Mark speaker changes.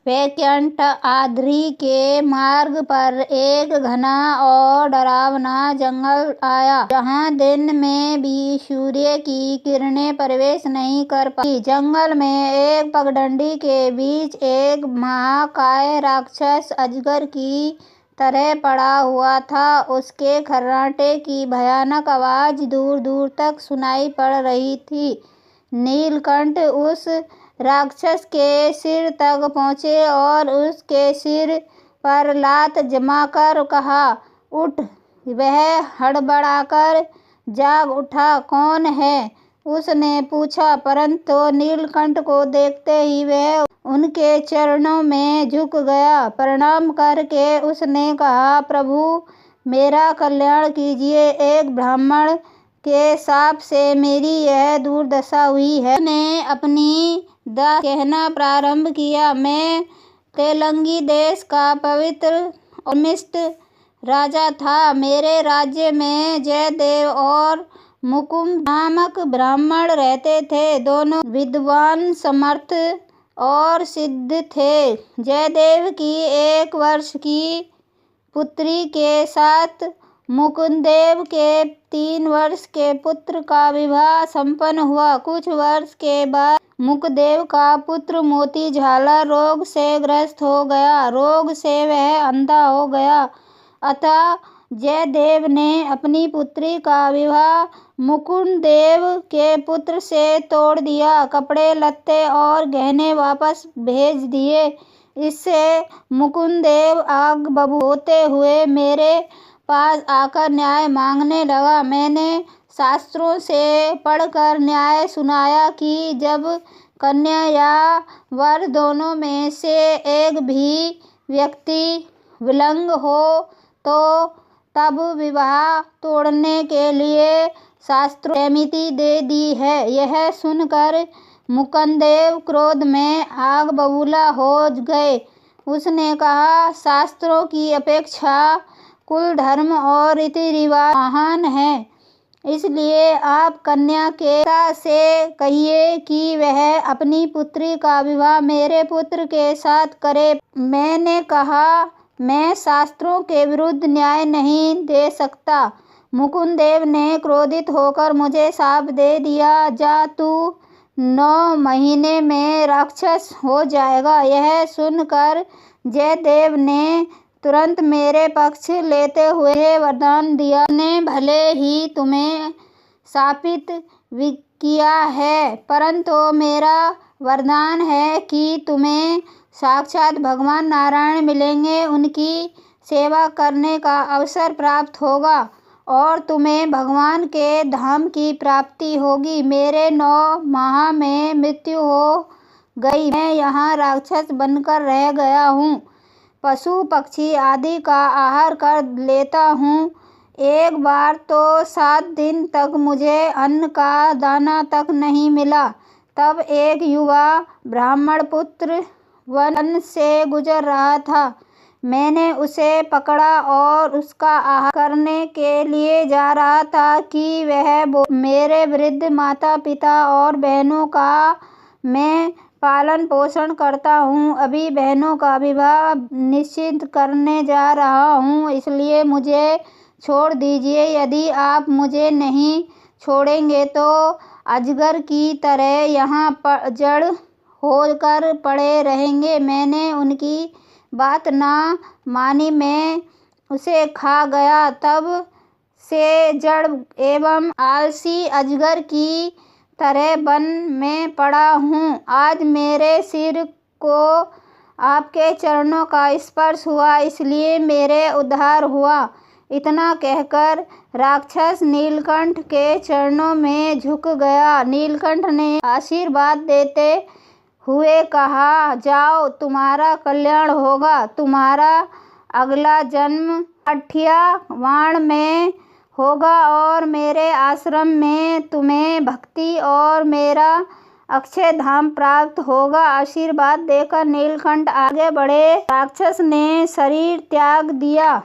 Speaker 1: वैकुंठ आद्रि के मार्ग पर एक घना और डरावना जंगल आया, जहाँ दिन में भी सूर्य की किरणें प्रवेश नहीं कर पाती। जंगल में एक पगडंडी के बीच एक महाकाय राक्षस अजगर की तरह पड़ा हुआ था। उसके खर्राटे की भयानक आवाज दूर दूर तक सुनाई पड़ रही थी। नीलकंठ उस राक्षस के सिर तक पहुँचे और उसके सिर पर लात जमाकर कहा, उठ। वह हड़बड़ाकर जाग उठा। कौन है? उसने पूछा, परंतु नीलकंठ को देखते ही वह उनके चरणों में झुक गया। प्रणाम करके उसने कहा, प्रभु मेरा कल्याण कीजिए। एक ब्राह्मण के शाप से मेरी यह दुर्दशा हुई है। उसने अपनी कहना प्रारंभ किया, मैं तेलंगी देश का पवित्र और धर्मिष्ठ राजा था। मेरे राज्य में जयदेव और मुकुंद नामक ब्राह्मण रहते थे। दोनों विद्वान, समर्थ और सिद्ध थे। जयदेव की 1 वर्ष की पुत्री के साथ मुकुंददेव के 3 वर्ष के पुत्र का विवाह संपन्न हुआ। कुछ वर्ष के बाद मुकुंददेव का पुत्र मोती झाला रोग से ग्रस्त हो गया। रोग से वह अंधा हो गया। अतः जयदेव ने अपनी पुत्री का विवाह मुकुंददेव के पुत्र से तोड़ दिया। कपड़े लत्ते और गहने वापस भेज दिए। इससे मुकुंददेव आग बबूला होते हुए मेरे पास आकर न्याय मांगने लगा। मैंने शास्त्रों से पढ़कर न्याय सुनाया कि जब कन्या या वर दोनों में से एक भी व्यक्ति विकलांग हो तो तब विवाह तोड़ने के लिए शास्त्रों ने सहमति दे दी है। यह सुनकर मुकुंददेव क्रोध में आग बबूला हो गए। उसने कहा, शास्त्रों की अपेक्षा कुल, धर्म और रीति रिवाज महान है। इसलिए आप कन्या के पिता से कहिए कि वह अपनी पुत्री का विवाह मेरे पुत्र के साथ करे। मैंने कहा, मैं शास्त्रों के विरुद्ध न्याय नहीं दे सकता। मुकुंददेव ने क्रोधित होकर मुझे शाप दे दिया, जा तू 9 महीने में राक्षस हो जाएगा। यह सुनकर जयदेव ने तुरंत मेरे पक्ष लेते हुए वरदान दिया, उसने भले ही तुम्हें शापित किया है, परंतु मेरा वरदान है कि तुम्हें साक्षात भगवान नारायण मिलेंगे। उनकी सेवा करने का अवसर प्राप्त होगा और तुम्हें भगवान के धाम की प्राप्ति होगी। मेरे 9 माह में मृत्यु हो गई। मैं यहाँ राक्षस बनकर रह गया हूँ। पशु पक्षी आदि का आहार कर लेता हूँ। एक बार तो 7 दिन तक मुझे अन्न का दाना तक नहीं मिला। तब एक युवा ब्राह्मण पुत्र वन से गुजर रहा था। मैंने उसे पकड़ा और उसका आहार करने के लिए जा रहा था कि वह मेरे वृद्ध माता पिता और बहनों का मैं पालन पोषण करता हूँ। अभी बहनों का विवाह निश्चित करने जा रहा हूँ, इसलिए मुझे छोड़ दीजिए। यदि आप मुझे नहीं छोड़ेंगे तो अजगर की तरह यहाँ जड़ होकर पड़े रहेंगे। मैंने उनकी बात ना मानी, मैं उसे खा गया। तब से जड़ एवं आलसी अजगर की तरह वन में पड़ा हूँ। आज मेरे सिर को आपके चरणों का स्पर्श हुआ, इसलिए मेरे उद्धार हुआ। इतना कहकर राक्षस नीलकंठ के चरणों में झुक गया। नीलकंठ ने आशीर्वाद देते हुए कहा, जाओ, तुम्हारा कल्याण होगा। तुम्हारा अगला जन्म काठियावाड़ में होगा और मेरे आश्रम में तुम्हें भक्ति और मेरा अक्षय धाम प्राप्त होगा। आशीर्वाद देकर नीलकंठ आगे बढ़े। राक्षस ने शरीर त्याग दिया।